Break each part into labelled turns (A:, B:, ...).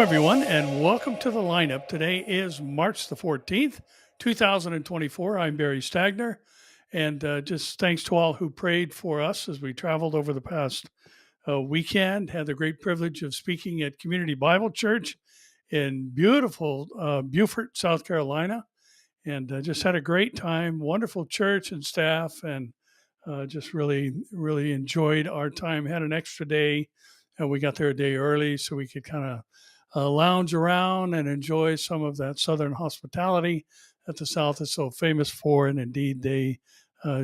A: everyone, and welcome to the lineup. Today is March the 14th, 2024. I'm Barry Stagner, and just thanks to all who prayed for us as we traveled over the past weekend. Had the great privilege of speaking at Community Bible Church in beautiful Beaufort, South Carolina, and just had a great time. Wonderful church and staff, and just really enjoyed our time. Had an extra day. We got there a day early so we could kind of lounge around and enjoy some of that Southern hospitality that the South is so famous for. And indeed, they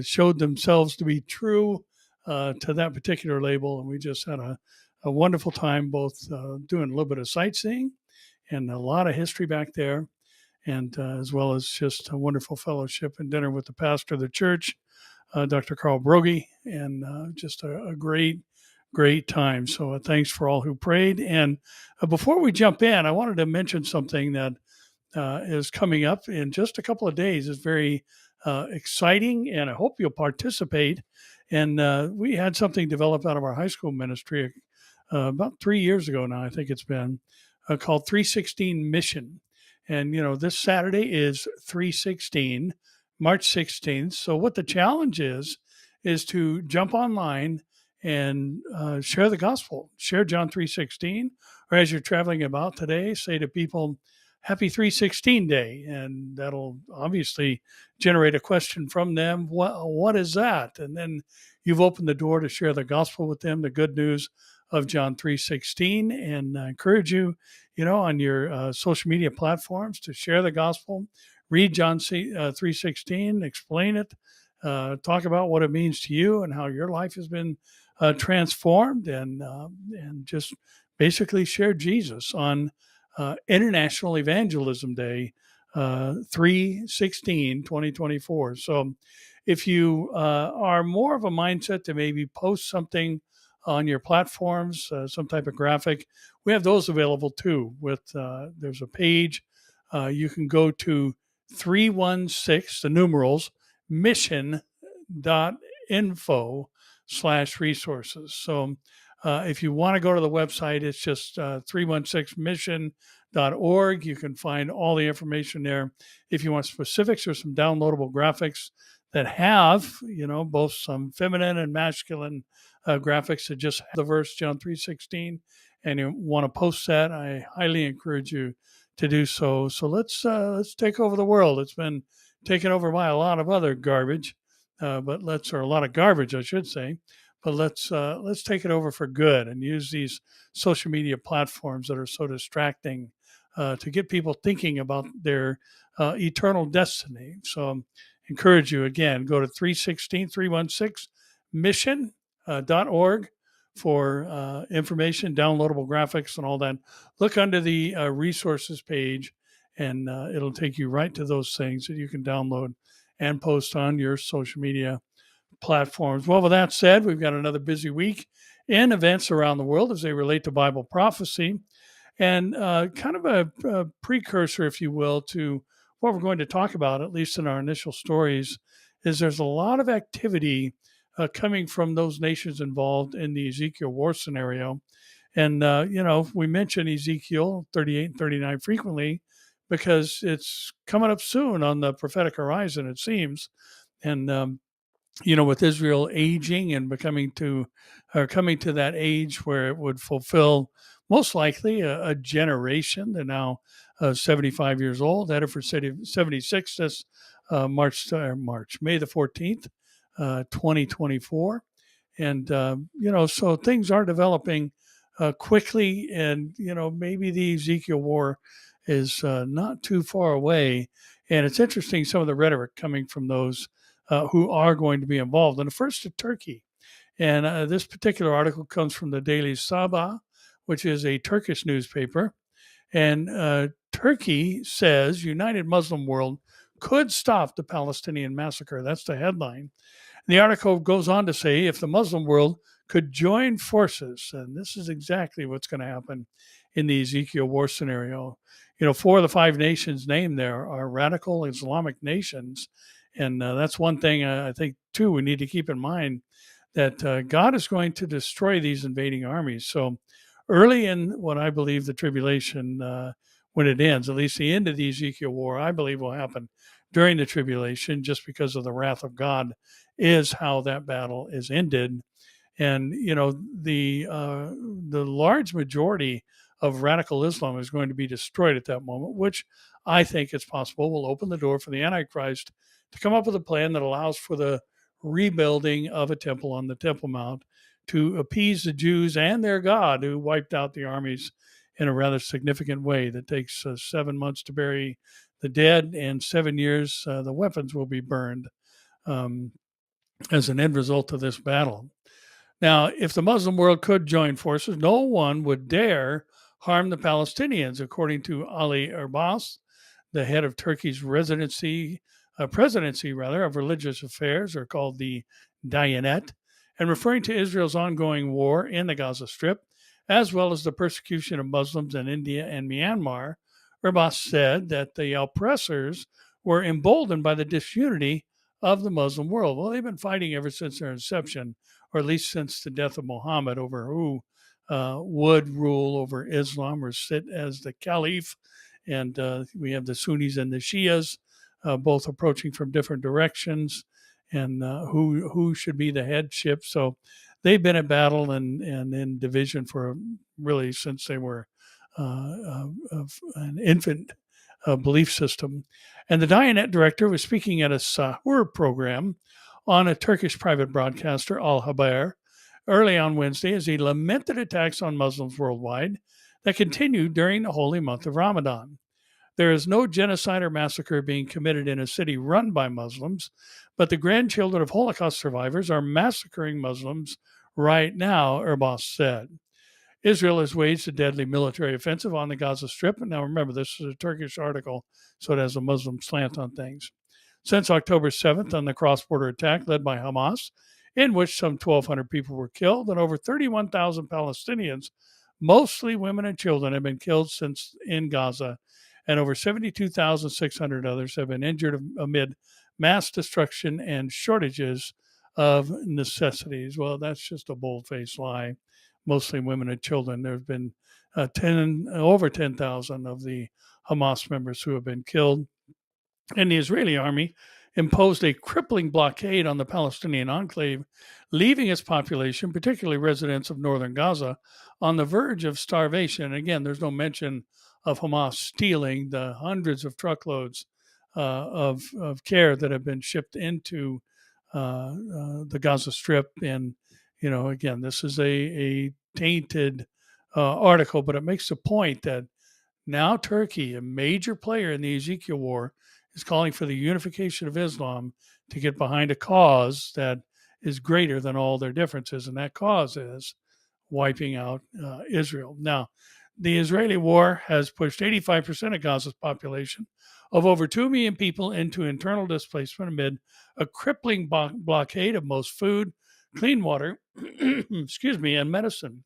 A: showed themselves to be true to that particular label. And we just had a wonderful time, both doing a little bit of sightseeing and a lot of history back there, and as well as just a wonderful fellowship and dinner with the pastor of the church, Dr. Carl Broggie, and just a great time. So thanks for all who prayed. And before we jump in, I wanted to mention something that is coming up in just a couple of days. It's very exciting, and I hope you'll participate. And we had something developed out of our high school ministry about 3 years ago now, I think it's been, called 316 Mission. And, this Saturday is 316, March 16th. So what the challenge is to jump online and share the gospel, share John 3:16, or as you're traveling about today, say to people, Happy 316 Day, and that'll obviously generate a question from them. What is that? And then you've opened the door to share the gospel with them, the good news of John 3:16, and I encourage you, on your social media platforms to share the gospel, read John 3:16, explain it, talk about what it means to you and how your life has been transformed, and just basically share Jesus on International Evangelism Day, 3/16/2024. So if you are more of a mindset to maybe post something on your platforms, some type of graphic, we have those available too. There's a page you can go to 316, the numerals, mission.info/resources. So if you want to go to the website, it's just 316mission.org. You can find all the information there. If you want specifics, there's some downloadable graphics that have, both some feminine and masculine graphics that just have the verse John 3:16, and you want to post that, I highly encourage you to do so. So let's take over the world. It's been taken over by a lot of other garbage, or a lot of garbage, I should say. But let's take it over for good and use these social media platforms that are so distracting to get people thinking about their eternal destiny. So encourage you, again, go to 316mission.org for information, downloadable graphics, and all that. Look under the resources page, and it'll take you right to those things that you can download and post on your social media platforms. Well, with that said, we've got another busy week in events around the world as they relate to Bible prophecy, and kind of a precursor, if you will, to what we're going to talk about, at least in our initial stories, is there's a lot of activity coming from those nations involved in the Ezekiel War scenario. And, we mention Ezekiel 38 and 39 frequently because it's coming up soon on the prophetic horizon, it seems. And, with Israel aging and coming to that age where it would fulfill most likely a generation. They're now 75 years old, headed for 76 this May the 14th, 2024. And, so things are developing quickly, and, maybe the Ezekiel War is not too far away. And it's interesting, some of the rhetoric coming from those who are going to be involved. And first to Turkey. And this particular article comes from the Daily Sabah, which is a Turkish newspaper. And Turkey says United Muslim World could stop the Palestinian massacre. That's the headline. The article goes on to say if the Muslim world could join forces, and this is exactly what's going to happen in the Ezekiel War scenario. 4 of the 5 nations named there are radical Islamic nations. And that's one thing I think, too, we need to keep in mind, that God is going to destroy these invading armies. So early in what I believe the tribulation, when it ends, at least the end of the Ezekiel War, I believe will happen during the tribulation, just because of the wrath of God, is how that battle is ended. And the large majority of radical Islam is going to be destroyed at that moment, which I think it's possible will open the door for the Antichrist to come up with a plan that allows for the rebuilding of a temple on the Temple Mount to appease the Jews and their God, who wiped out the armies in a rather significant way. That takes 7 months to bury the dead, and 7 years the weapons will be burned um, as an end result of this battle. Now, if the Muslim world could join forces, no one would dare harm the Palestinians, according to Ali Abbas, the head of Turkey's presidency of religious affairs, or called the Diyanet, and referring to Israel's ongoing war in the Gaza Strip, as well as the persecution of Muslims in India and Myanmar. Abbas said that the oppressors were emboldened by the disunity of the Muslim world. Well, they've been fighting ever since their inception, or at least since the death of Muhammad, over who would rule over Islam or sit as the caliph. And we have the Sunnis and the Shias, both approaching from different directions, and who should be the headship. So they've been at battle and in division for really since they were an infant belief system. And the Diyanet director was speaking at a Sahur program on a Turkish private broadcaster, Al Haber, early on Wednesday, as he lamented attacks on Muslims worldwide that continued during the holy month of Ramadan. There is no genocide or massacre being committed in a city run by Muslims, but the grandchildren of Holocaust survivors are massacring Muslims right now, Abbas said. Israel has waged a deadly military offensive on the Gaza Strip. And now remember, this is a Turkish article, so it has a Muslim slant on things. Since October 7th, on the cross-border attack led by Hamas, in which some 1,200 people were killed and over 31,000 Palestinians, mostly women and children, have been killed since in Gaza, and over 72,600 others have been injured amid mass destruction and shortages of necessities. Well, that's just a bold-faced lie. Mostly women and children. There have been over 10,000 of the Hamas members who have been killed. And the Israeli army imposed a crippling blockade on the Palestinian enclave, leaving its population, particularly residents of northern Gaza, on the verge of starvation. And again, there's no mention of Hamas stealing the hundreds of truckloads of care that have been shipped into the Gaza Strip. And again, this is a tainted article, but it makes the point that now Turkey, a major player in the Ezekiel War, is calling for the unification of Islam to get behind a cause that is greater than all their differences, and that cause is wiping out Israel. Now, the Israeli war has pushed 85% of Gaza's population of over 2 million people into internal displacement amid a crippling blockade of most food, clean water, and medicine.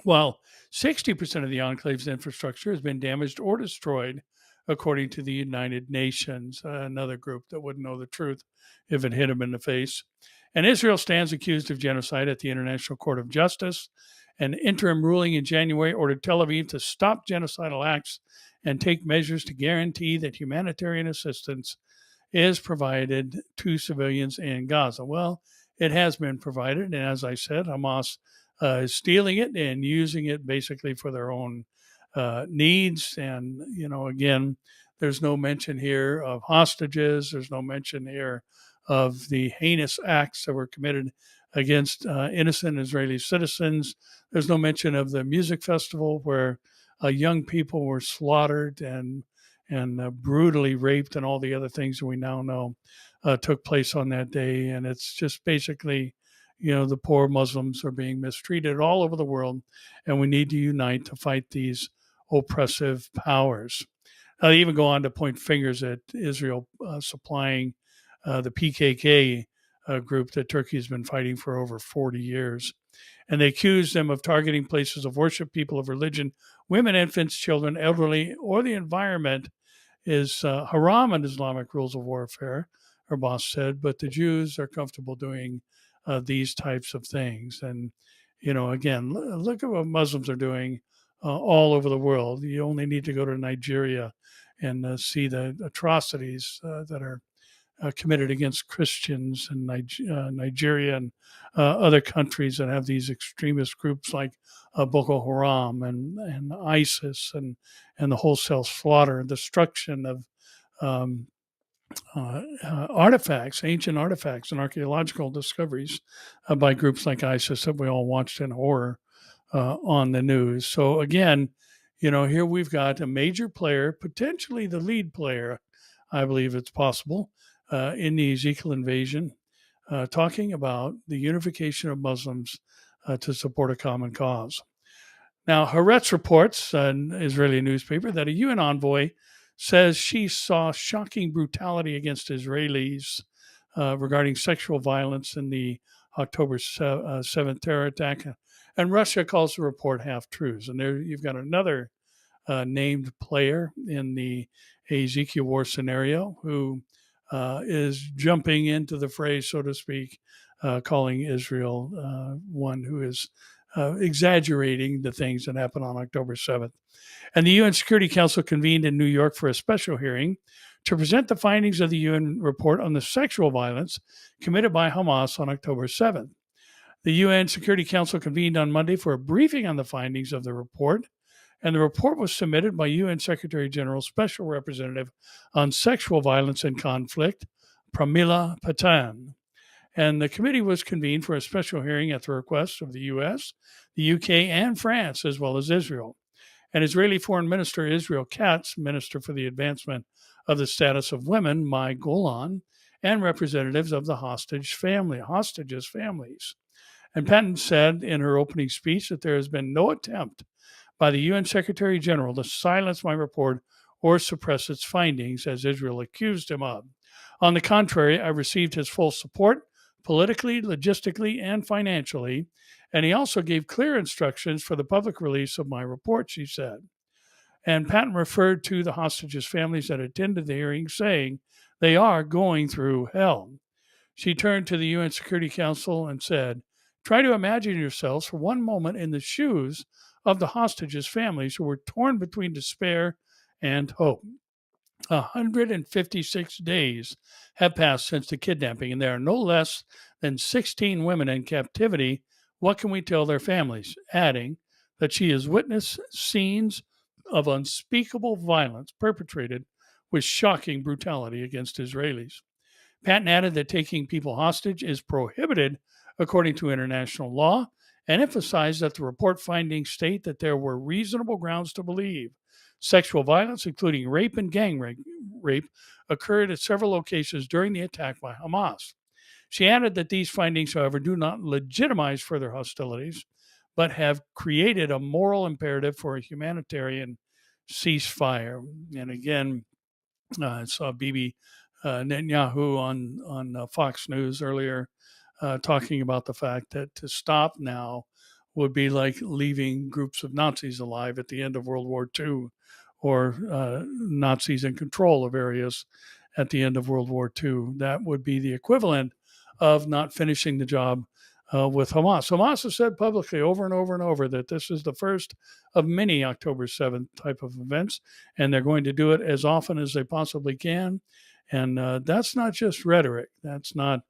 A: While 60% of the enclave's infrastructure has been damaged or destroyed, according to the United Nations, another group that wouldn't know the truth if it hit them in the face. And Israel stands accused of genocide at the International Court of Justice. An interim ruling in January ordered Tel Aviv to stop genocidal acts and take measures to guarantee that humanitarian assistance is provided to civilians in Gaza. Well, it has been provided, and as I said, Hamas is stealing it and using it basically for their own needs. And, again, there's no mention here of hostages. There's no mention here of the heinous acts that were committed against innocent Israeli citizens. There's no mention of the music festival where young people were slaughtered and brutally raped, and all the other things that we now know took place on that day. And it's just basically, the poor Muslims are being mistreated all over the world, and we need to unite to fight these oppressive powers. They even go on to point fingers at Israel supplying the PKK group that Turkey has been fighting for over 40 years. And they accuse them of targeting places of worship, people of religion, women, infants, children, elderly, or the environment is haram in Islamic rules of warfare, our boss said, but the Jews are comfortable doing these types of things. And, again, look at what Muslims are doing all over the world. You only need to go to Nigeria and see the atrocities that are committed against Christians in Nigeria and other countries that have these extremist groups like Boko Haram and ISIS and the wholesale slaughter and destruction of um, artifacts, ancient artifacts, and archaeological discoveries by groups like ISIS that we all watched in horror on the news. So again, here we've got a major player, potentially the lead player, I believe it's possible, in the Ezekiel invasion, talking about the unification of Muslims to support a common cause. Now, Haaretz reports, an Israeli newspaper, that a UN envoy says she saw shocking brutality against Israelis regarding sexual violence in the October 7th terror attack. And Russia calls the report half truths. And there you've got another named player in the Ezekiel War scenario who is jumping into the fray, so to speak, calling Israel one who is exaggerating the things that happened on October 7th. And the UN Security Council convened in New York for a special hearing to present the findings of the UN report on the sexual violence committed by Hamas on October 7th. The UN Security Council convened on Monday for a briefing on the findings of the report, and the report was submitted by UN Secretary General Special Representative on Sexual Violence and Conflict, Pramila Patten. And the committee was convened for a special hearing at the request of the US, the UK, and France, as well as Israel. And Israeli Foreign Minister Israel Katz, Minister for the Advancement of the Status of Women, Mai Golan, and representatives of the hostages' families. And Patton said in her opening speech that there has been no attempt by the UN Secretary General to silence my report or suppress its findings, as Israel accused him of. On the contrary, I received his full support politically, logistically, and financially, and he also gave clear instructions for the public release of my report, she said. And Patton referred to the hostages' families that attended the hearing, saying they are going through hell. She turned to the UN Security Council and said, try to imagine yourselves for one moment in the shoes of the hostages' families who were torn between despair and hope. 156 days have passed since the kidnapping, and there are no less than 16 women in captivity. What can we tell their families? Adding that she has witnessed scenes of unspeakable violence perpetrated with shocking brutality against Israelis. Patton added that taking people hostage is prohibited according to international law, and emphasized that the report findings state that there were reasonable grounds to believe sexual violence, including rape and gang rape, occurred at several locations during the attack by Hamas. She added that these findings, however, do not legitimize further hostilities, but have created a moral imperative for a humanitarian ceasefire. And again, I saw Bibi Netanyahu on Fox News earlier talking about the fact that to stop now would be like leaving groups of Nazis alive at the end of World War II, or Nazis in control of areas at the end of World War II. That would be the equivalent of not finishing the job with Hamas. Hamas has said publicly over and over and over that this is the first of many October 7th type of events, and they're going to do it as often as they possibly can. And that's not just rhetoric. That's not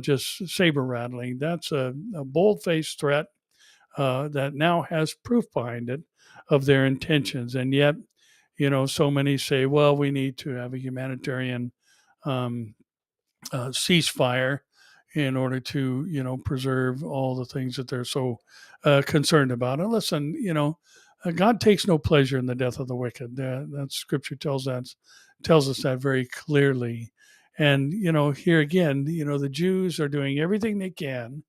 A: just saber rattling. That's a bold-faced threat that now has proof behind it of their intentions. And yet, so many say, well, we need to have a humanitarian ceasefire in order to, preserve all the things that they're so concerned about. And listen, God takes no pleasure in the death of the wicked. That scripture tells us that very clearly. And, here again, the Jews are doing everything they can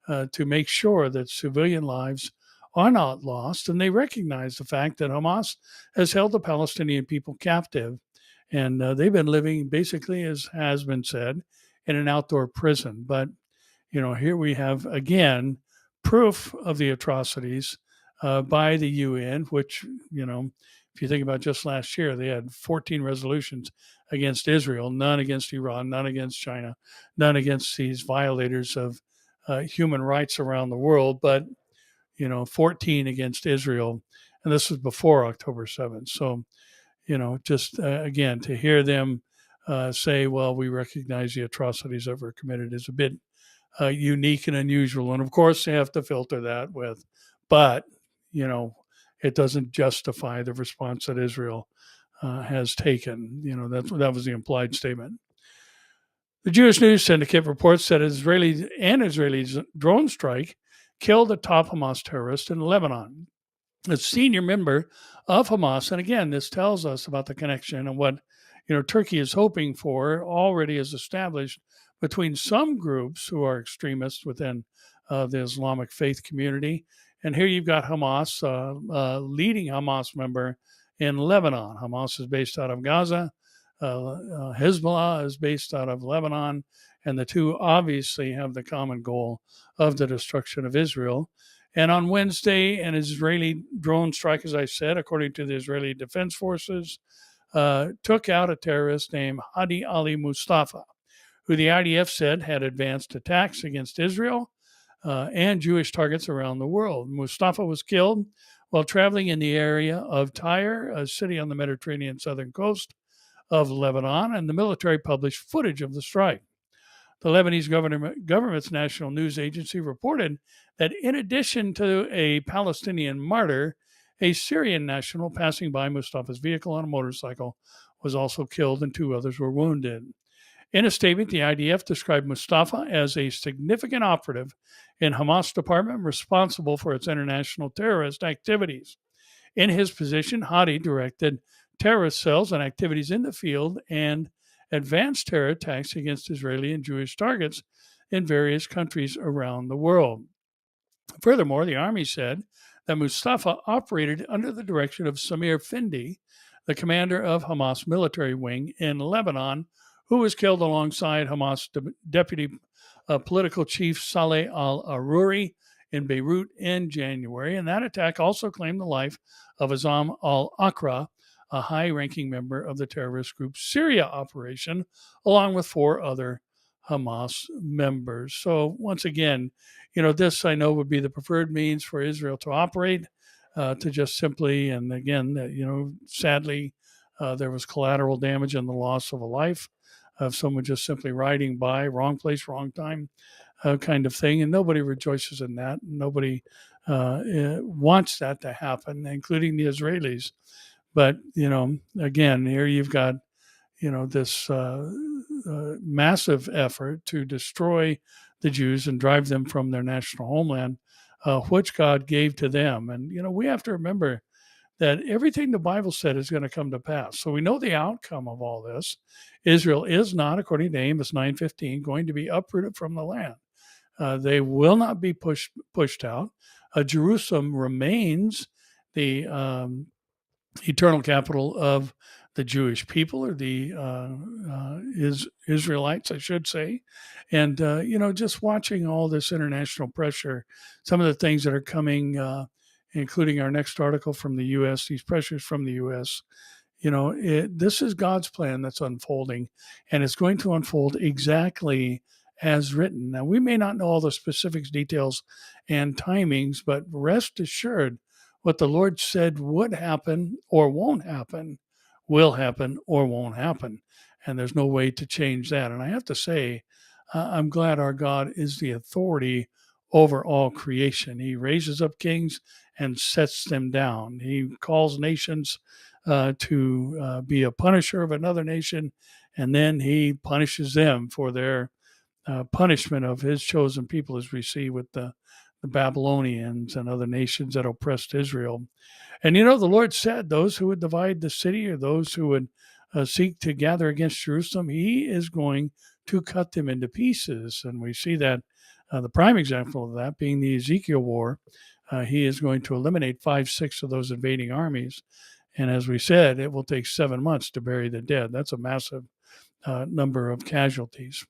A: to make sure that civilian lives are not lost. And they recognize the fact that Hamas has held the Palestinian people captive. And they've been living basically, as has been said, in an outdoor prison. But, here we have, again, proof of the atrocities by the UN, which, if you think about just last year, they had 14 resolutions against Israel, none against Iran, none against China, none against these violators of human rights around the world. But 14 against Israel. And this was before October 7th. So, just again, to hear them say, well, we recognize the atrocities that were committed is a bit unique and unusual. And of course, they have to filter that with, but, it doesn't justify the response that Israel has taken. That was the implied statement. The Jewish News Syndicate reports that Israeli drone strike killed a top Hamas terrorist in Lebanon. A senior member of Hamas, and again, this tells us about the connection and what Turkey is hoping for already is established between some groups who are extremists within the Islamic faith community. And here you've got Hamas, leading Hamas member in Lebanon. Hamas is based out of Gaza. Hezbollah is based out of Lebanon. And the two obviously have the common goal of the destruction of Israel. And on Wednesday, an Israeli drone strike, as I said, according to the Israeli Defense Forces, took out a terrorist named Hadi Ali Mustafa, who the IDF said had advanced attacks against Israel and Jewish targets around the world. Mustafa was killed while traveling in the area of Tyre, a city on the Mediterranean southern coast of Lebanon, and the military published footage of the strike. The Lebanese government's national news agency reported that in addition to a Palestinian martyr, a Syrian national passing by Mustafa's vehicle on a motorcycle was also killed and 2 others were wounded. In a statement, the IDF described Mustafa as a significant operative in Hamas department responsible for its international terrorist activities. In his position, Hadi directed terrorist cells and activities in the field and advanced terror attacks against Israeli and Jewish targets in various countries around the world. Furthermore, the army said that Mustafa operated under the direction of Samir Findi, the commander of Hamas military wing in Lebanon, who was killed alongside Hamas deputy political chief Saleh al-Aruri in Beirut in January. And that attack also claimed the life of Azam al-Aqra, a high-ranking member of the terrorist group Syria operation, along with 4 other Hamas members. So once again, this I know would be the preferred means for Israel to operate, to just simply, and again, sadly, there was collateral damage and the loss of a life of someone just simply riding by, wrong place, wrong time, kind of thing. And nobody rejoices in that. Nobody wants that to happen, including the Israelis. But, again, here you've got, this massive effort to destroy the Jews and drive them from their national homeland, which God gave to them. And, we have to remember that everything the Bible said is going to come to pass. So we know the outcome of all this. Israel is not, according to Amos 9:15, going to be uprooted from the land. They will not be pushed out. Jerusalem remains the eternal capital of the Jewish people, or the Israelites, I should say. And, just watching all this international pressure, some of the things that are coming, including our next article from the U.S., these pressures from the U.S., this is God's plan that's unfolding, and it's going to unfold exactly as written. Now, we may not know all the specifics, details, and timings, but rest assured, what the Lord said would happen or won't happen, will happen or won't happen. And there's no way to change that. And I have to say, I'm glad our God is the authority over all creation. He raises up kings and sets them down. He calls nations to be a punisher of another nation, and then he punishes them for their punishment of his chosen people, as we see with the Babylonians and other nations that oppressed Israel. And the Lord said those who would divide the city, or those who would seek to gather against Jerusalem, he is going to cut them into pieces. And we see that the prime example of that being the Ezekiel War. He is going to eliminate 5/6 of those invading armies. And as we said, it will take 7 months to bury the dead. That's a massive number of casualties.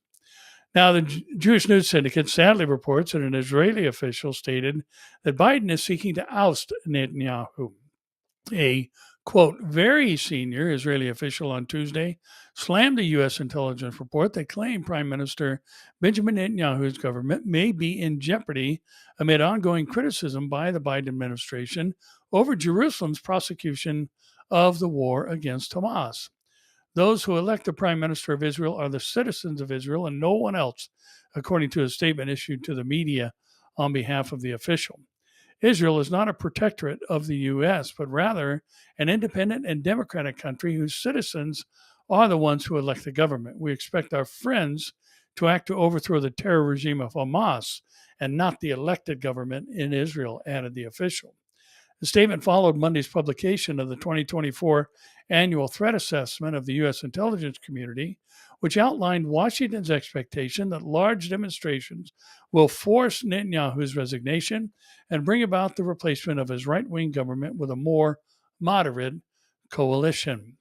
A: Now, the Jewish News Syndicate sadly reports that an Israeli official stated that Biden is seeking to oust Netanyahu. A Quote, very senior Israeli official on Tuesday slammed a U.S. intelligence report that claimed Prime Minister Benjamin Netanyahu's government may be in jeopardy amid ongoing criticism by the Biden administration over Jerusalem's prosecution of the war against Hamas. Those who elect the Prime Minister of Israel are the citizens of Israel and no one else, according to a statement issued to the media on behalf of the official. Israel is not a protectorate of the U.S., but rather an independent and democratic country whose citizens are the ones who elect the government. We expect our friends to act to overthrow the terror regime of Hamas and not the elected government in Israel, added the official. The statement followed Monday's publication of the 2024 annual threat assessment of the U.S. intelligence community, which outlined Washington's expectation that large demonstrations will force Netanyahu's resignation and bring about the replacement of his right-wing government with a more moderate coalition.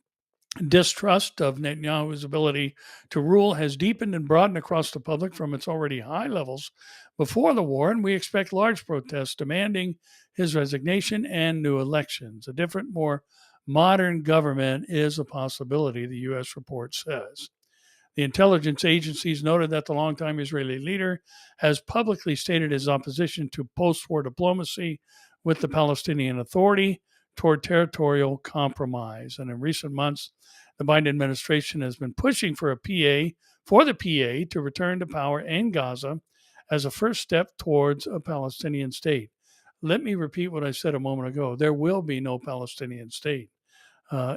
A: Distrust of Netanyahu's ability to rule has deepened and broadened across the public from its already high levels before the war, and we expect large protests demanding his resignation and new elections. A different, more modern government is a possibility, the U.S. report says. The intelligence agencies noted that the longtime Israeli leader has publicly stated his opposition to post-war diplomacy with the Palestinian Authority toward territorial compromise. And in recent months, the Biden administration has been pushing for the PA to return to power in Gaza as a first step towards a Palestinian state. Let me repeat what I said a moment ago. There will be no Palestinian state.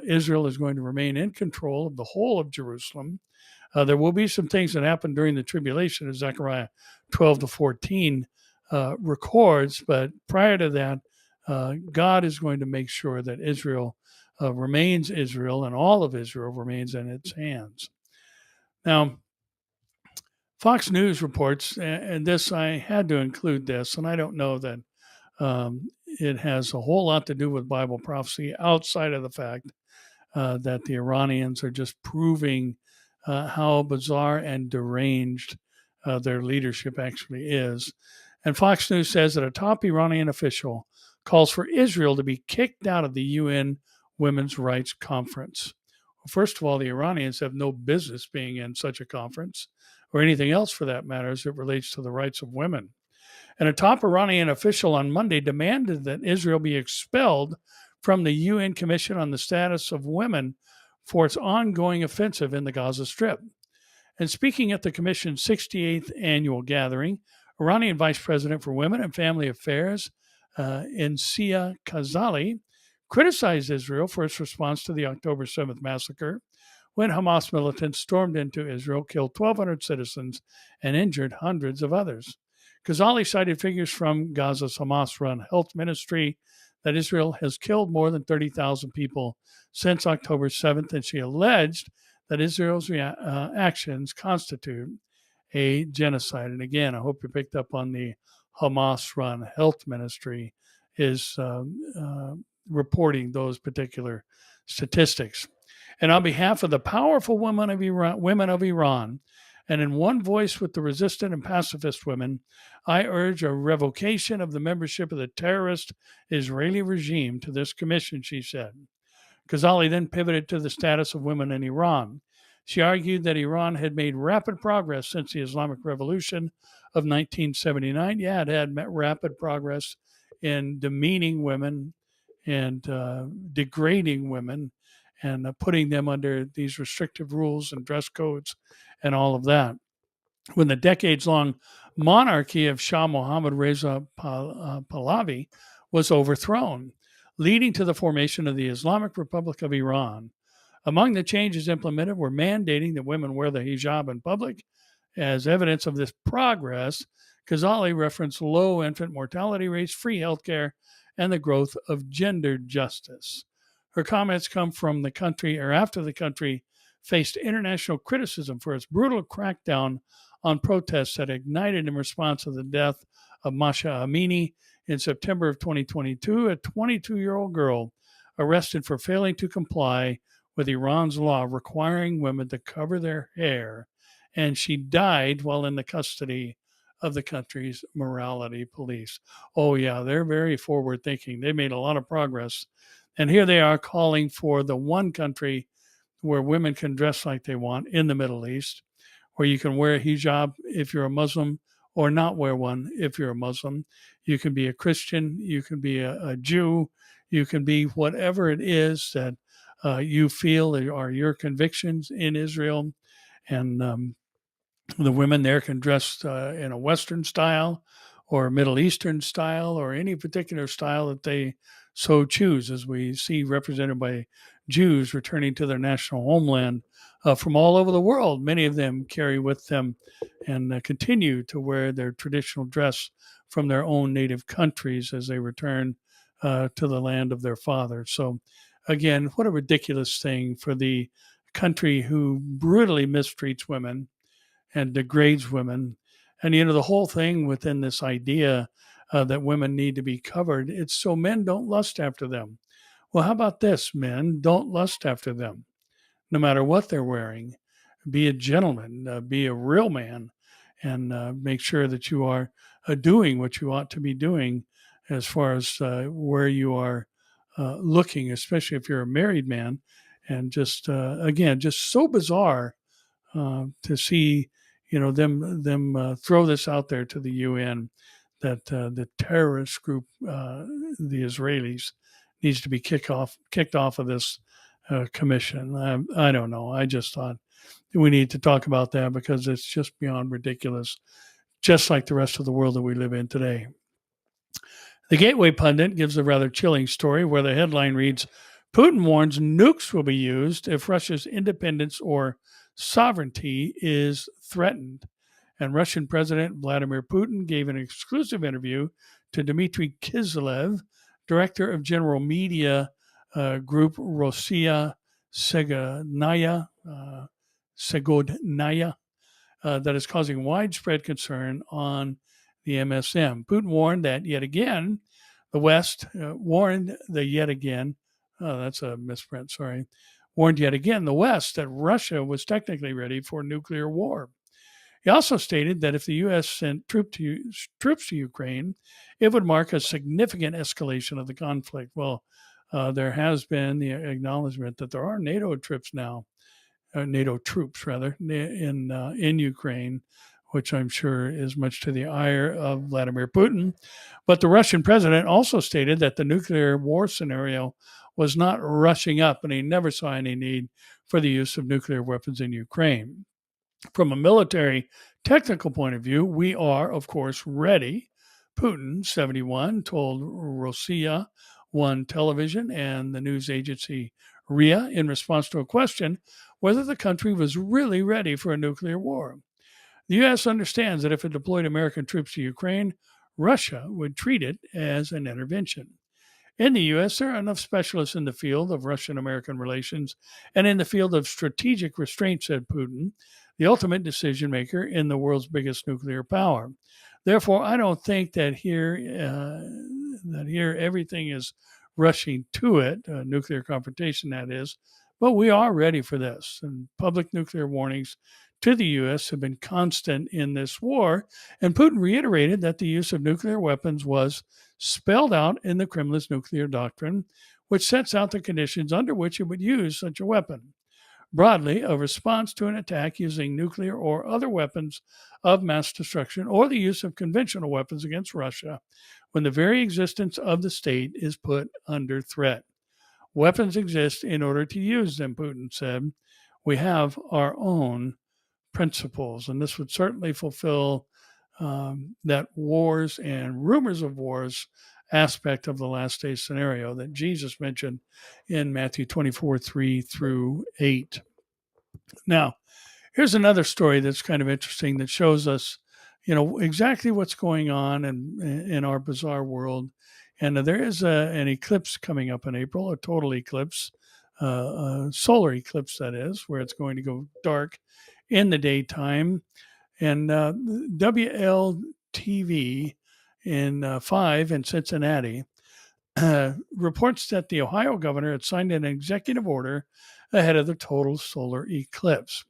A: Israel is going to remain in control of the whole of Jerusalem. There will be some things that happen during the tribulation, as Zechariah 12-14 records, but prior to that, God is going to make sure that Israel remains Israel and all of Israel remains in its hands. Now, Fox News reports, and this I had to include this, and I don't know that it has a whole lot to do with Bible prophecy outside of the fact that the Iranians are just proving how bizarre and deranged their leadership actually is. And Fox News says that a top Iranian official calls for Israel to be kicked out of the UN Women's Rights Conference. Well, first of all, the Iranians have no business being in such a conference, or anything else for that matter, as it relates to the rights of women. And a top Iranian official on Monday demanded that Israel be expelled from the UN Commission on the Status of Women for its ongoing offensive in the Gaza Strip. And speaking at the Commission's 68th annual gathering, Iranian Vice President for Women and Family Affairs, Insia Khazali, criticized Israel for its response to the October 7th massacre, when Hamas militants stormed into Israel, killed 1,200 citizens, and injured hundreds of others. Khazali cited figures from Gaza's Hamas-run health ministry that Israel has killed more than 30,000 people since October 7th, and she alleged that Israel's actions constitute a genocide. And again, I hope you picked up on the Hamas-run health ministry is reporting those particular statistics. And on behalf of the powerful women of Iran, and in one voice with the resistant and pacifist women, I urge a revocation of the membership of the terrorist Israeli regime to this commission, she said. Khazali then pivoted to the status of women in Iran. She argued that Iran had made rapid progress since the Islamic Revolution of 1979. Yeah, it had rapid progress in demeaning women and degrading women and putting them under these restrictive rules and dress codes and all of that. When the decades-long monarchy of Shah Mohammad Reza Pahlavi was overthrown, leading to the formation of the Islamic Republic of Iran. Among the changes implemented were mandating that women wear the hijab in public. As evidence of this progress, Khazali referenced low infant mortality rates, free healthcare, and the growth of gender justice. Her comments come from the country, or after the country faced international criticism for its brutal crackdown on protests that ignited in response to the death of Masha Amini in September of 2022, a 22-year-old girl arrested for failing to comply with Iran's law requiring women to cover their hair, and she died while in the custody of the country's morality police. Oh yeah, they're very forward thinking. They made a lot of progress And here they are calling for the one country where women can dress like they want in the Middle East, where you can wear a hijab if you're a Muslim or not wear one if you're a Muslim. You can be a Christian, you can be a Jew, you can be whatever it is that you feel are your convictions in Israel. And the women there can dress in a Western style or a Middle Eastern style or any particular style that they so choose, as we see represented by Jews returning to their national homeland from all over the world. Many of them carry with them and continue to wear their traditional dress from their own native countries as they return to the land of their fathers. So, again, what a ridiculous thing for the country who brutally mistreats women and degrades women. And, the whole thing within this idea that women need to be covered, it's so men don't lust after them. Well, how about this? Men, don't lust after them, no matter what they're wearing. Be a gentleman, be a real man, and make sure that you are doing what you ought to be doing as far as where you are looking, especially if you're a married man. And just, again, just so bizarre to see, them throw this out there to the UN that the terrorist group, the Israelis, needs to be kicked off of this commission. I don't know. I just thought we need to talk about that because it's just beyond ridiculous, just like the rest of the world that we live in today. The Gateway Pundit gives a rather chilling story where the headline reads, Putin warns nukes will be used if Russia's independence or sovereignty is threatened. And Russian President Vladimir Putin gave an exclusive interview to Dmitry Kiselev, director of general media group Rossiya Segodnaya, that is causing widespread concern on the MSM. Putin warned that yet again, the West warned yet again the West that Russia was technically ready for nuclear war. He also stated that if the U.S. sent troops to Ukraine, it would mark a significant escalation of the conflict. Well, there has been the acknowledgement that there are NATO troops in Ukraine, which I'm sure is much to the ire of Vladimir Putin. But the Russian president also stated that the nuclear war scenario was not rushing up, and he never saw any need for the use of nuclear weapons in Ukraine. From a military technical point of view, we are, of course, ready. Putin, 71, told Rossiya One Television and the news agency RIA in response to a question whether the country was really ready for a nuclear war. The U.S. understands that if it deployed American troops to Ukraine, Russia would treat it as an intervention. In the U.S., there are enough specialists in the field of Russian-American relations and in the field of strategic restraint, said Putin, the ultimate decision maker in the world's biggest nuclear power. Therefore, I don't think that here everything is rushing to it, nuclear confrontation that is, but we are ready for this. And public nuclear warnings to the U.S. have been constant in this war, and Putin reiterated that the use of nuclear weapons was spelled out in the Kremlin's nuclear doctrine, which sets out the conditions under which it would use such a weapon. Broadly, a response to an attack using nuclear or other weapons of mass destruction or the use of conventional weapons against Russia when the very existence of the state is put under threat. Weapons exist in order to use them, Putin said. We have our own principles, and this would certainly fulfill that wars and rumors of wars aspect of the last day scenario that Jesus mentioned in Matthew 24:3-8. Now, here's another story that's kind of interesting that shows us, exactly what's going on in our bizarre world. And there is an eclipse coming up in April, a total eclipse, a solar eclipse, that is, where it's going to go dark in the daytime. And WLTV in 5 in Cincinnati reports that the Ohio governor had signed an executive order ahead of the total solar eclipse.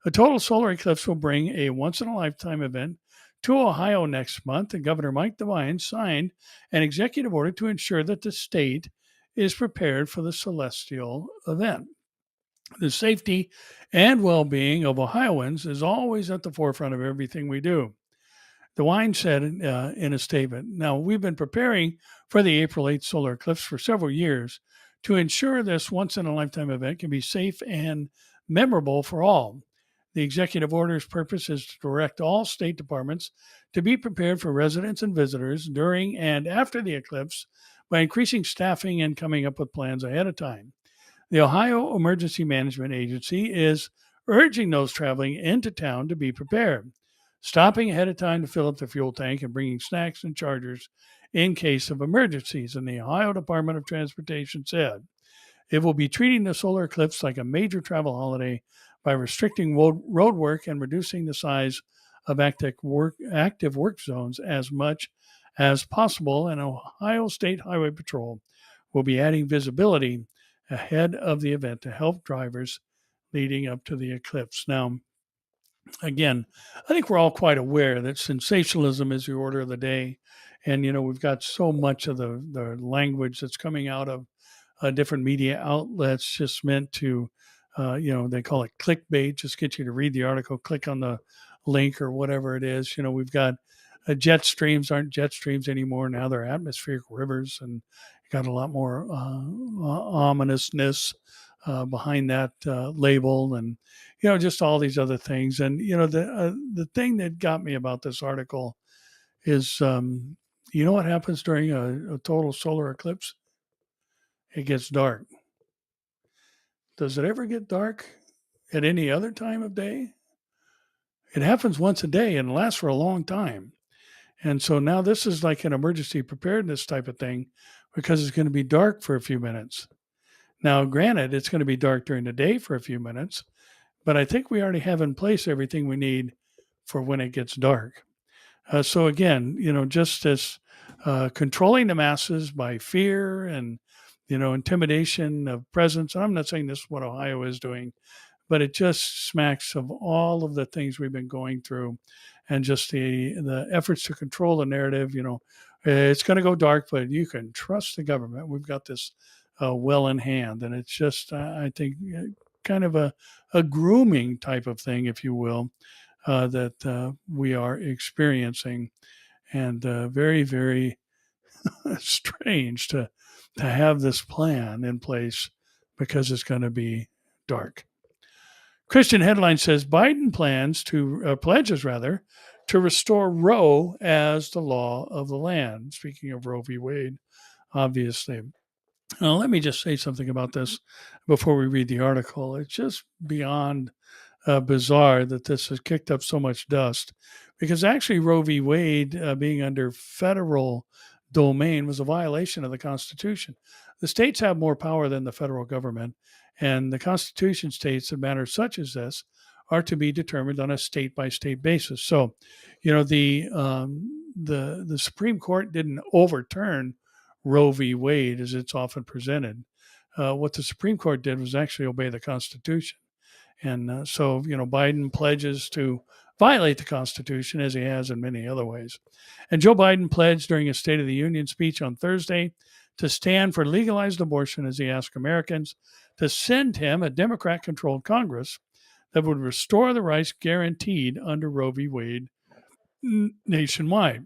A: A total solar eclipse will bring a once-in-a-lifetime event to Ohio next month, and Governor Mike DeWine signed an executive order to ensure that the state is prepared for the celestial event. The safety and well being of Ohioans is always at the forefront of everything we do. DeWine said in a statement, "Now, we've been preparing for the April 8th solar eclipse for several years to ensure this once in a lifetime event can be safe and memorable for all. The executive order's purpose is to direct all state departments to be prepared for residents and visitors during and after the eclipse by increasing staffing and coming up with plans ahead of time. The Ohio Emergency Management Agency is urging those traveling into town to be prepared, stopping ahead of time to fill up the fuel tank and bringing snacks and chargers in case of emergencies," and the Ohio Department of Transportation said. It will be treating the solar eclipse like a major travel holiday by restricting road work and reducing the size of active work zones as much as possible. And Ohio State Highway Patrol will be adding visibility ahead of the event to help drivers leading up to the eclipse. Now, again, I think we're all quite aware that sensationalism is the order of the day. And, we've got so much of the language that's coming out of different media outlets just meant to, they call it clickbait, just get you to read the article, click on the link or whatever it is. We've got jet streams aren't jet streams anymore. Now they're atmospheric rivers, and got a lot more ominousness behind that label, and just all these other things. And the thing that got me about this article is, what happens during a total solar eclipse? It gets dark. Does it ever get dark at any other time of day? It happens once a day and lasts for a long time. And so now this is like an emergency preparedness type of thing because it's going to be dark for a few minutes. Now, granted, it's going to be dark during the day for a few minutes, but I think we already have in place everything we need for when it gets dark. So again, just as controlling the masses by fear and, intimidation of presence. And I'm not saying this is what Ohio is doing, but it just smacks of all of the things we've been going through, and just the efforts to control the narrative. It's going to go dark, but you can trust the government. We've got this well in hand, and it's just, I think, kind of a grooming type of thing, if you will, that we are experiencing, and very, very strange to have this plan in place because it's going to be dark. Christian Headline says Biden pledges to restore Roe as the law of the land. Speaking of Roe v. Wade, obviously. Now, let me just say something about this before we read the article. It's just beyond bizarre that this has kicked up so much dust, because actually Roe v. Wade being under federal domain was a violation of the Constitution. The states have more power than the federal government, and the Constitution states that matters such as this are to be determined on a state-by-state basis. So, the Supreme Court didn't overturn Roe v. Wade as it's often presented. What the Supreme Court did was actually obey the Constitution. And so, Biden pledges to violate the Constitution, as he has in many other ways. And Joe Biden pledged during his State of the Union speech on Thursday to stand for legalized abortion, as he asked Americans to send him a Democrat-controlled Congress that would restore the rights guaranteed under Roe v. Wade nationwide.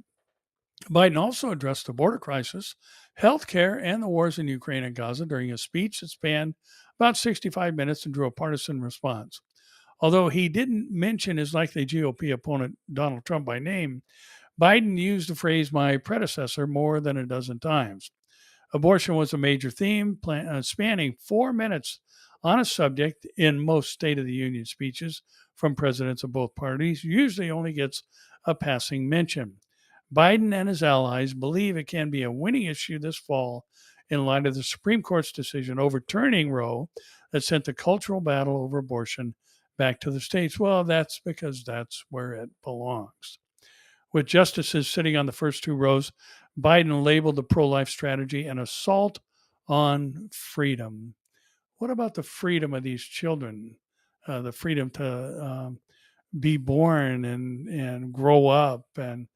A: Biden also addressed the border crisis, health care, and the wars in Ukraine and Gaza during his speech that spanned about 65 minutes and drew a partisan response. Although he didn't mention his likely GOP opponent, Donald Trump, by name, Biden used the phrase "my predecessor" more than a dozen times. Abortion was a major theme, spanning 4 minutes on a subject in most State of the Union speeches from presidents of both parties. Usually only gets a passing mention. Biden and his allies believe it can be a winning issue this fall in light of the Supreme Court's decision overturning Roe that sent the cultural battle over abortion back to the states. Well, that's because that's where it belongs. With justices sitting on the first two rows, Biden labeled the pro-life strategy an assault on freedom. What about the freedom of these children? The freedom to be born and grow up and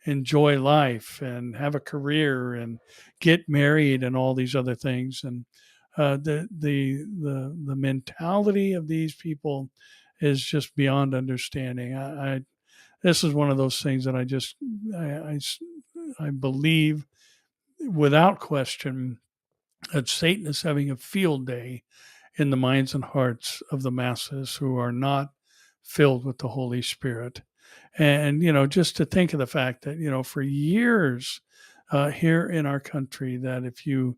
A: enjoy life and have a career and get married and all these other things. And the mentality of these people is just beyond understanding. I this is one of those things that I, I believe without question that Satan is having a field day in the minds and hearts of the masses who are not filled with the Holy Spirit. And, just to think of the fact that, for years here in our country, that if you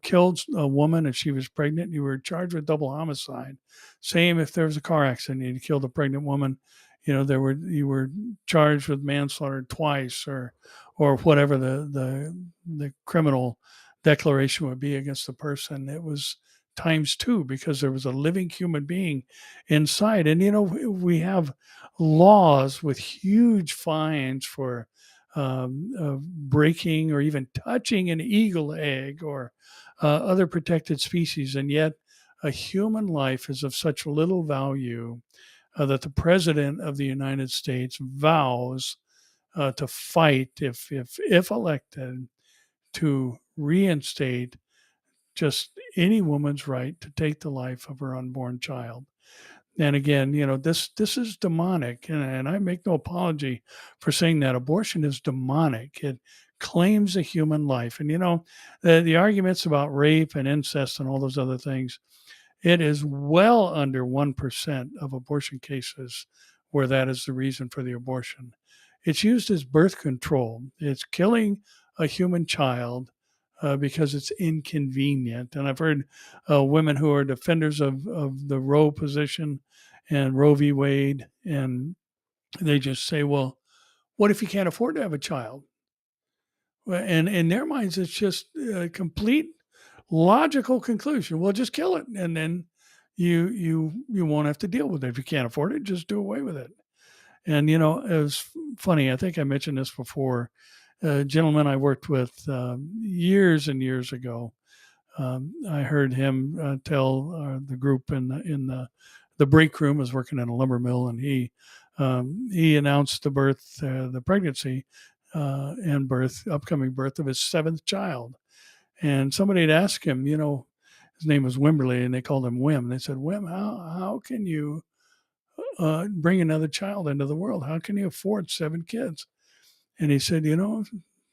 A: killed a woman and she was pregnant, you were charged with double homicide. Same if there was a car accident and you killed a pregnant woman, you were charged with manslaughter twice, or whatever the criminal declaration would be against the person. It was times two because there was a living human being inside. And we have laws with huge fines for breaking or even touching an eagle egg or other protected species, and yet a human life is of such little value that the president of the United States vows to fight, if elected, to reinstate just any woman's right to take the life of her unborn child. And again, this is demonic, and I make no apology for saying that abortion is demonic. It claims a human life, and the arguments about rape and incest and all those other things. It is well under 1% of abortion cases where that is the reason for the abortion. It's used as birth control. It's killing a human child because it's inconvenient. And I've heard women who are defenders of the Roe position and Roe v. Wade, and they just say, well, what if you can't afford to have a child? And in their minds, it's just a complete logical conclusion. Well, just kill it, and then you won't have to deal with it. If you can't afford it, just do away with it. And it was funny. I think I mentioned this before. A gentleman I worked with years and years ago. I heard him tell the group in the break room. Was working in a lumber mill, and he announced the pregnancy and upcoming birth of his seventh child. And somebody had asked him, his name was Wimberly, and they called him Wim. They said, Wim, how can you bring another child into the world? How can you afford 7 kids? And he said,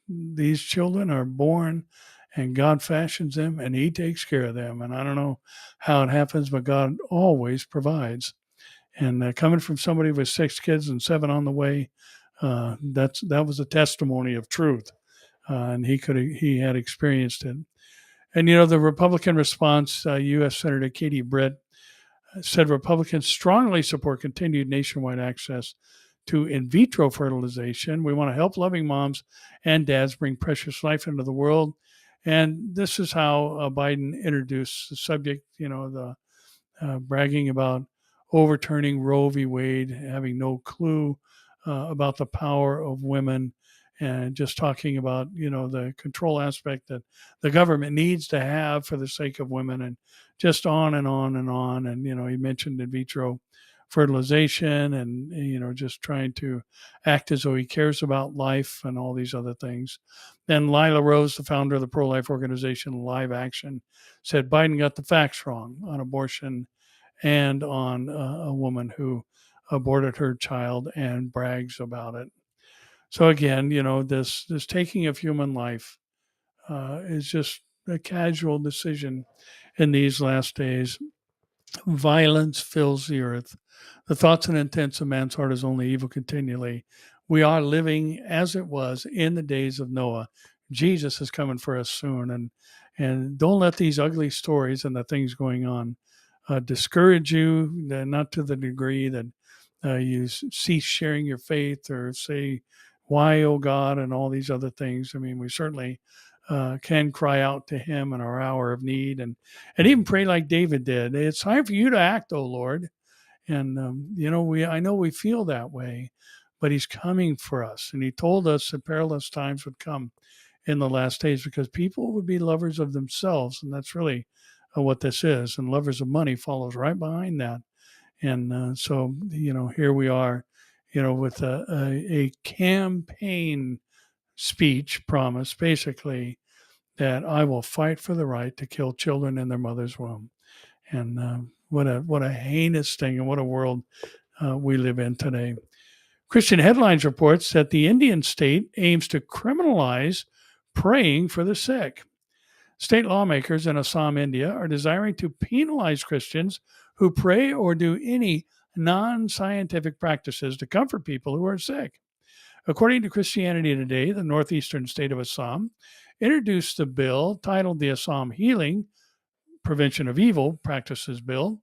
A: these children are born and God fashions them and he takes care of them. And I don't know how it happens, but God always provides. And coming from somebody with 6 kids and 7 on the way, that was a testimony of truth. And he had experienced it. And, the Republican response, U.S. Senator Katie Britt said Republicans strongly support continued nationwide access to in vitro fertilization. We want to help loving moms and dads bring precious life into the world. And this is how Biden introduced the subject, the bragging about overturning Roe v. Wade, having no clue about the power of women, and just talking about, the control aspect that the government needs to have for the sake of women, and just on and on and on. And, he mentioned in vitro fertilization and, just trying to act as though he cares about life and all these other things. Then Lila Rose, the founder of the pro-life organization Live Action, said Biden got the facts wrong on abortion and on a woman who aborted her child and brags about it. So again, this taking of human life is just a casual decision in these last days. Violence fills the earth. The thoughts and intents of man's heart is only evil continually. We are living as it was in the days of Noah. Jesus is coming for us soon, and don't let these ugly stories and the things going on discourage you. Not to the degree that you cease sharing your faith or say, "Why, oh God," and all these other things. I mean, we certainly can cry out to him in our hour of need, and even pray like David did. It's time for you to act, oh Lord. And I know we feel that way, but he's coming for us, and he told us that perilous times would come in the last days because people would be lovers of themselves, and that's really what this is. And lovers of money follows right behind that. And so here we are with a campaign speech promise, basically, that I will fight for the right to kill children in their mother's womb. And what a heinous thing, and what a world we live in today. Christian Headlines reports that the Indian state aims to criminalize praying for the sick. State lawmakers in Assam, India, are desiring to penalize Christians who pray or do any non scientific practices to comfort people who are sick. According to Christianity Today, the northeastern state of Assam introduced the bill titled the Assam Healing Prevention of Evil Practices Bill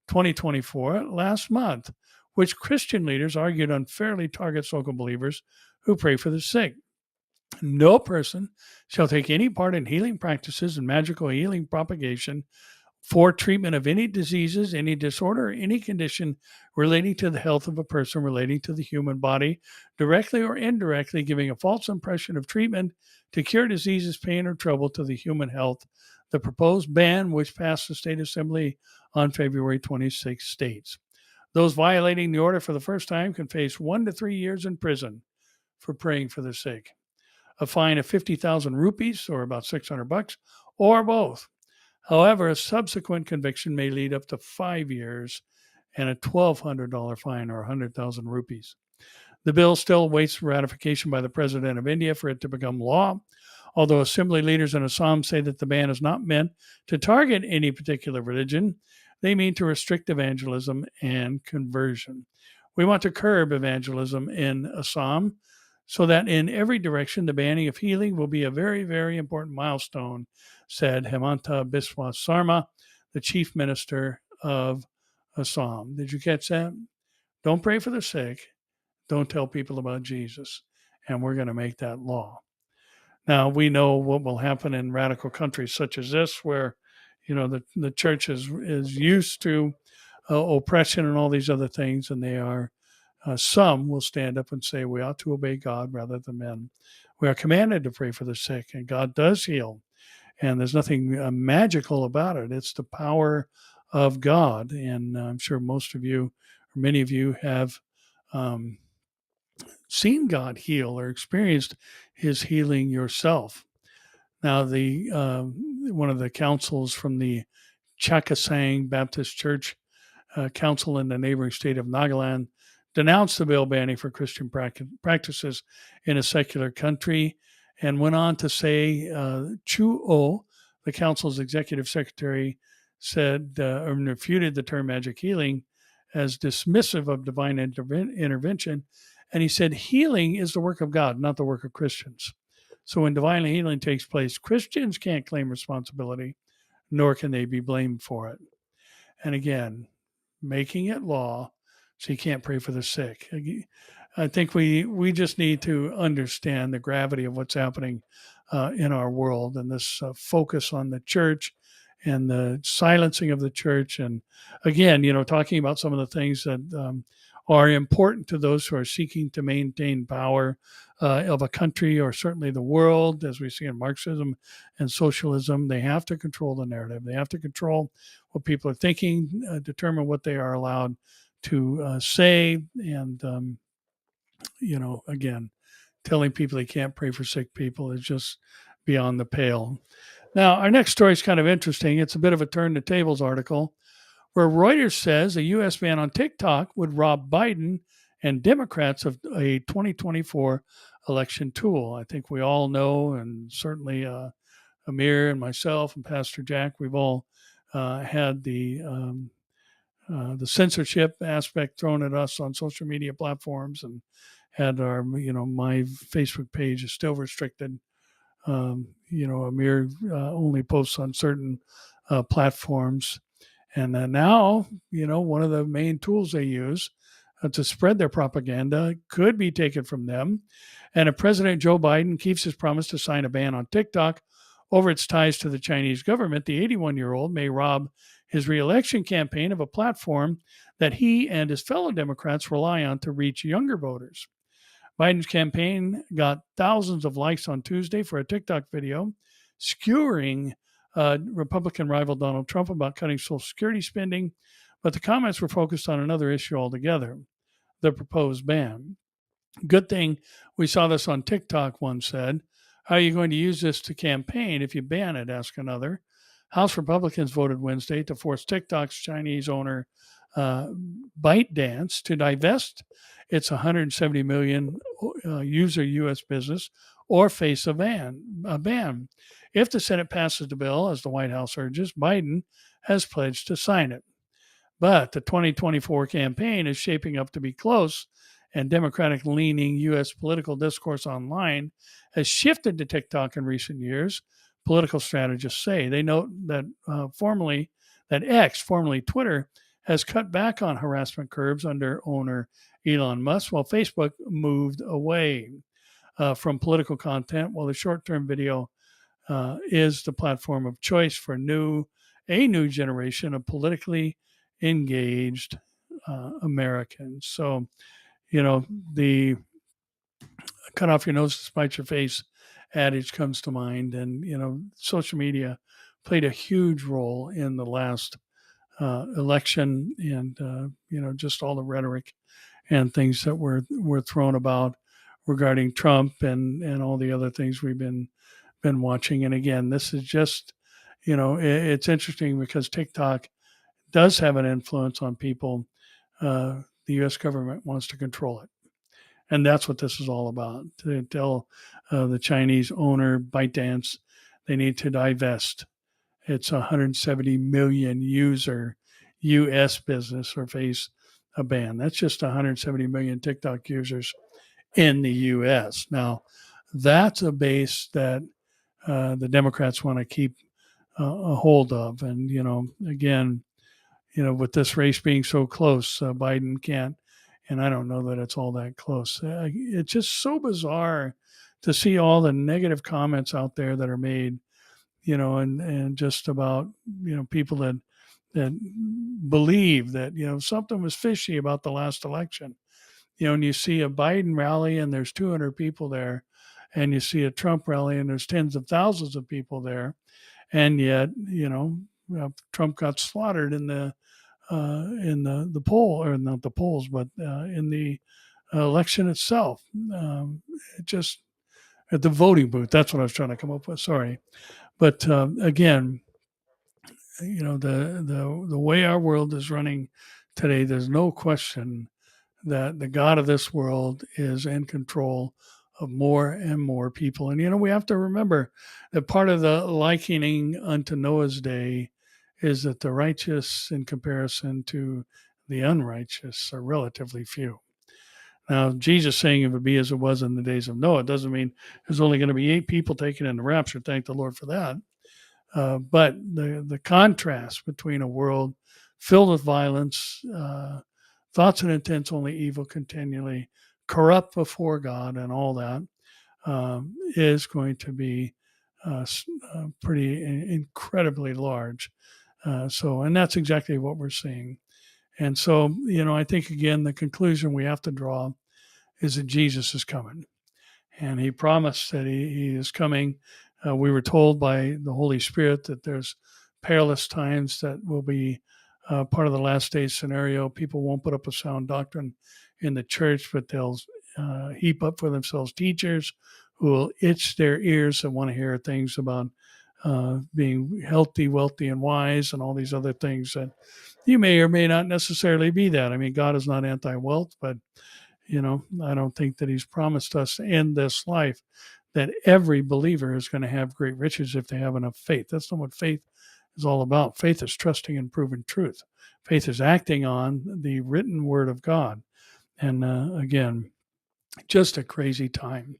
A: 2024 last month, which Christian leaders argued unfairly targets local believers who pray for the sick. No person shall take any part in healing practices and magical healing propagation for treatment of any diseases, any disorder, or any condition relating to the health of a person, relating to the human body, directly or indirectly giving a false impression of treatment to cure diseases, pain, or trouble to the human health. The proposed ban, which passed the State Assembly on February 26, states those violating the order for the first time can face 1 to 3 years in prison for praying for the sick, a fine of 50,000 rupees, or about $600, or both. However, a subsequent conviction may lead up to 5 years and a $1,200 fine, or 100,000 rupees. The bill still awaits ratification by the President of India for it to become law, although assembly leaders in Assam say that the ban is not meant to target any particular religion. They mean to restrict evangelism and conversion. We want to curb evangelism in Assam so that in every direction the banning of healing will be a very, very important milestone, said Hemanta Biswa Sarma, the chief minister of Assam. Did you catch that? Don't pray for the sick. Don't tell people about Jesus. And we're going to make that law. Now, we know what will happen in radical countries such as this, where the church is used to oppression and all these other things, and they are some will stand up and say we ought to obey God rather than men. We are commanded to pray for the sick, and God does heal, and there's nothing magical about it. It's the power of God, and I'm sure most of you, or many of you, have seen God heal or experienced His healing yourself. Now, the one of the councils from the Chakasang Baptist Church Council in the neighboring state of Nagaland denounced the bill banning for Christian practices in a secular country, and went on to say Chu O, the council's executive secretary, said or refuted the term magic healing as dismissive of divine intervention. And he said healing is the work of God, not the work of Christians. So when divine healing takes place, Christians can't claim responsibility, nor can they be blamed for it. And again, making it law so you can't pray for the sick. I think we just need to understand the gravity of what's happening in our world, and this focus on the church and the silencing of the church. And again, talking about some of the things that are important to those who are seeking to maintain power of a country, or certainly the world, as we see in Marxism and socialism. They have to control the narrative. They have to control what people are thinking, determine what they are allowed to say, and again, telling people they can't pray for sick people is just beyond the pale. Now, our next story is kind of interesting. It's a bit of a turn the tables article, where Reuters says a U.S. ban on TikTok would rob Biden and Democrats of a 2024 election tool. I think we all know, and certainly Amir and myself and Pastor Jack, we've all had the censorship aspect thrown at us on social media platforms, and had our, my Facebook page is still restricted. Amir only posts on certain platforms. And now, one of the main tools they use to spread their propaganda could be taken from them. And if President Joe Biden keeps his promise to sign a ban on TikTok over its ties to the Chinese government, the 81-year-old may rob his reelection campaign of a platform that he and his fellow Democrats rely on to reach younger voters. Biden's campaign got thousands of likes on Tuesday for a TikTok video skewering Republican rival Donald Trump about cutting Social Security spending, but the comments were focused on another issue altogether. the proposed ban. Good thing we saw this on TikTok, one said. How are you going to use this to campaign if you ban it? Asked another. House Republicans voted Wednesday to force TikTok's Chinese owner uh, ByteDance to divest its 170 million user U.S. business or face a ban. If the Senate passes the bill, as the White House urges, Biden has pledged to sign it. But the 2024 campaign is shaping up to be close, and Democratic leaning U.S. political discourse online has shifted to TikTok in recent years. Political strategists say they note that X, formerly Twitter, has cut back on harassment curbs under owner Elon Musk, while Facebook moved away from political content, while the short-term video is the platform of choice for a new generation of politically engaged Americans. So, the cut off your nose to spite your face adage comes to mind. And, social media played a huge role in the last election and, just all the rhetoric and things that were thrown about regarding Trump and all the other things we've been watching. And again, this is just, it's interesting because TikTok does have an influence on people. The U.S. government wants to control it. And that's what this is all about. To tell the Chinese owner, ByteDance, they need to divest its 170 million user U.S. business or face a ban. That's just 170 million TikTok users in the U.S. Now, that's a base that the Democrats want to keep a hold of. And, again, with this race being so close, Biden can't, and I don't know that it's all that close. It's just so bizarre to see all the negative comments out there that are made, and just about, people that believe that, something was fishy about the last election. And you see a Biden rally and there's 200 people there, and you see a Trump rally and there's tens of thousands of people there, and yet, Trump got slaughtered in the poll, or not the polls, but in the election itself. It just at the voting booth. That's what I was trying to come up with. Sorry, but again, the way our world is running today, there's no question that the God of this world is in control of more and more people. And, we have to remember that part of the likening unto Noah's day is that the righteous in comparison to the unrighteous are relatively few. Now, Jesus saying it would be as it was in the days of Noah doesn't mean there's only going to be 8 people taken in the rapture. Thank the Lord for that. But the contrast between a world filled with violence, thoughts and intents only evil continually, corrupt before God, and all that is going to be pretty incredibly large. And that's exactly what we're seeing. And so, I think, again, the conclusion we have to draw is that Jesus is coming. And he promised that he is coming. We were told by the Holy Spirit that there's perilous times that will be part of the last days scenario. People won't put up a sound doctrine in the church, but they'll heap up for themselves teachers who will itch their ears and want to hear things about being healthy, wealthy, and wise, and all these other things that you may or may not necessarily be that. I mean, God is not anti-wealth, but I don't think that he's promised us in this life that every believer is going to have great riches if they have enough faith. That's not what faith is all about. Faith is trusting in proven truth. Faith is acting on the written word of God. And again, just a crazy time.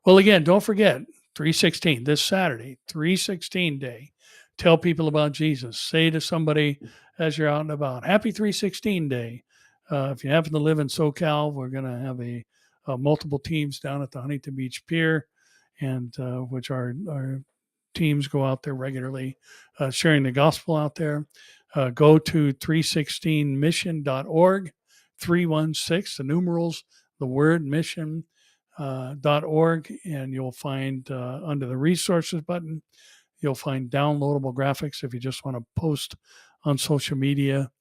A: Well, again, don't forget 316 this Saturday, 316 day. Tell people about Jesus. Say to somebody as you're out and about, happy 316 day. If you happen to live in SoCal, we're going to have a multiple teams down at the Huntington Beach Pier, and which our teams go out there regularly, sharing the gospel out there. Go to 316mission.org, 316, the numerals, the word mission, .org, and you'll find under the resources button, you'll find downloadable graphics if you just want to post on social media,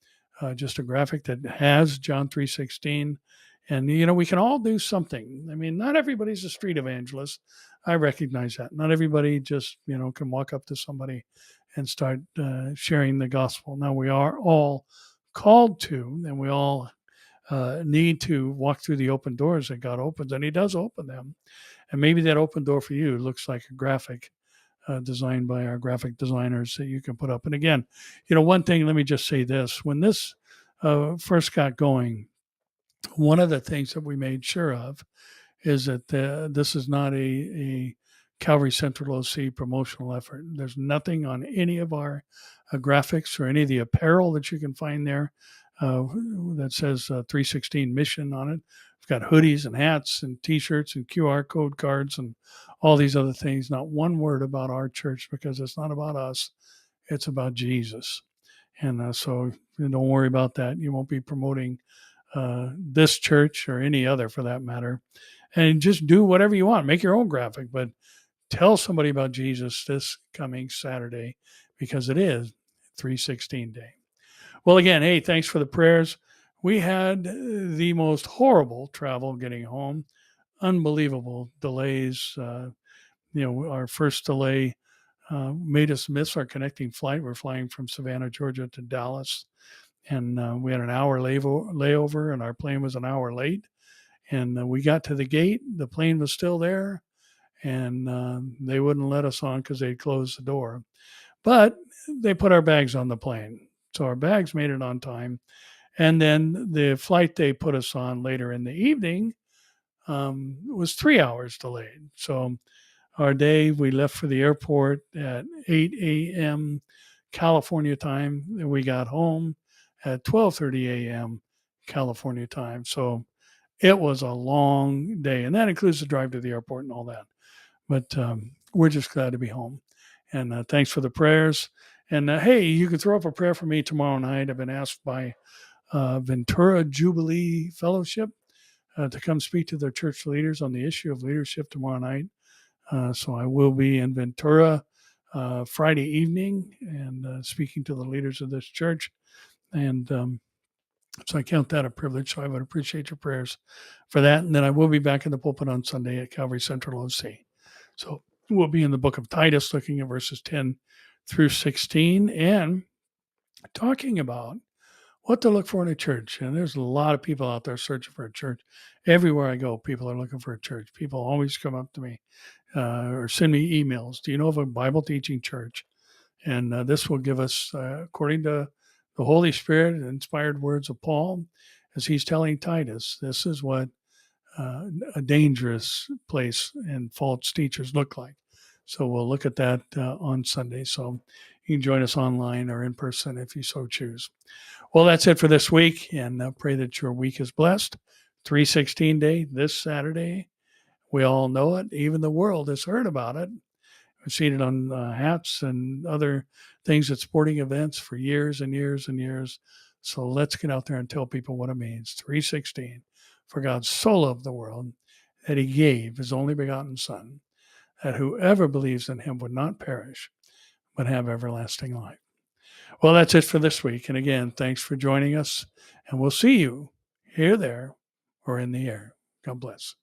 A: just a graphic that has John 3:16. And, we can all do something. I mean, not everybody's a street evangelist. I recognize that. Not everybody just, can walk up to somebody and start sharing the gospel. Now, we are all called to, and we all need to walk through the open doors that God opens, and He does open them. And maybe that open door for you looks like a graphic designed by our graphic designers that you can put up. And again, one thing, let me just say this. When this first got going, one of the things that we made sure of is that this is not a Calvary Central OC promotional effort. There's nothing on any of our graphics or any of the apparel that you can find there that says 316 Mission on it. We've got hoodies and hats and T-shirts and QR code cards and all these other things. Not one word about our church, because it's not about us. It's about Jesus. And so don't worry about that. You won't be promoting this church or any other for that matter. And just do whatever you want. Make your own graphic, but tell somebody about Jesus this coming Saturday, because it is 316 Day. Well, again, hey, thanks for the prayers. We had the most horrible travel getting home. Unbelievable delays. Our first delay made us miss our connecting flight. We're flying from Savannah, Georgia to Dallas. And we had an hour layover, and our plane was an hour late. And we got to the gate. The plane was still there, and they wouldn't let us on because they'd closed the door. But they put our bags on the plane. So our bags made it on time. And then the flight they put us on later in the evening was 3 hours delayed. So our day, we left for the airport at 8 a.m. California time, and we got home at 12:30 a.m. California time. So it was a long day, and that includes the drive to the airport and all that. But we're just glad to be home. And thanks for the prayers. And hey, you can throw up a prayer for me tomorrow night. I've been asked by Ventura Jubilee Fellowship to come speak to their church leaders on the issue of leadership tomorrow night. So I will be in Ventura Friday evening and speaking to the leaders of this church. And so I count that a privilege. So I would appreciate your prayers for that. And then I will be back in the pulpit on Sunday at Calvary Central OC. So we'll be in the book of Titus, looking at verses 10 through 16 and talking about what to look for in a church. And there's a lot of people out there searching for a church. Everywhere I go, people are looking for a church. People always come up to me or send me emails. Do you know of a Bible teaching church? And this will give us, according to the Holy Spirit and inspired words of Paul, as he's telling Titus, this is what a dangerous place and false teachers look like. So we'll look at that on Sunday. So you can join us online or in person if you so choose. Well, that's it for this week, and pray that your week is blessed. 316 Day this Saturday. We all know it. Even the world has heard about it. We've seen it on hats and other things at sporting events for years and years and years. So let's get out there and tell people what it means. 316. For God so loved the world that He gave His only begotten Son, that whoever believes in Him would not perish, but have everlasting life. Well, that's it for this week. And again, thanks for joining us. And we'll see you here, there, or in the air. God bless.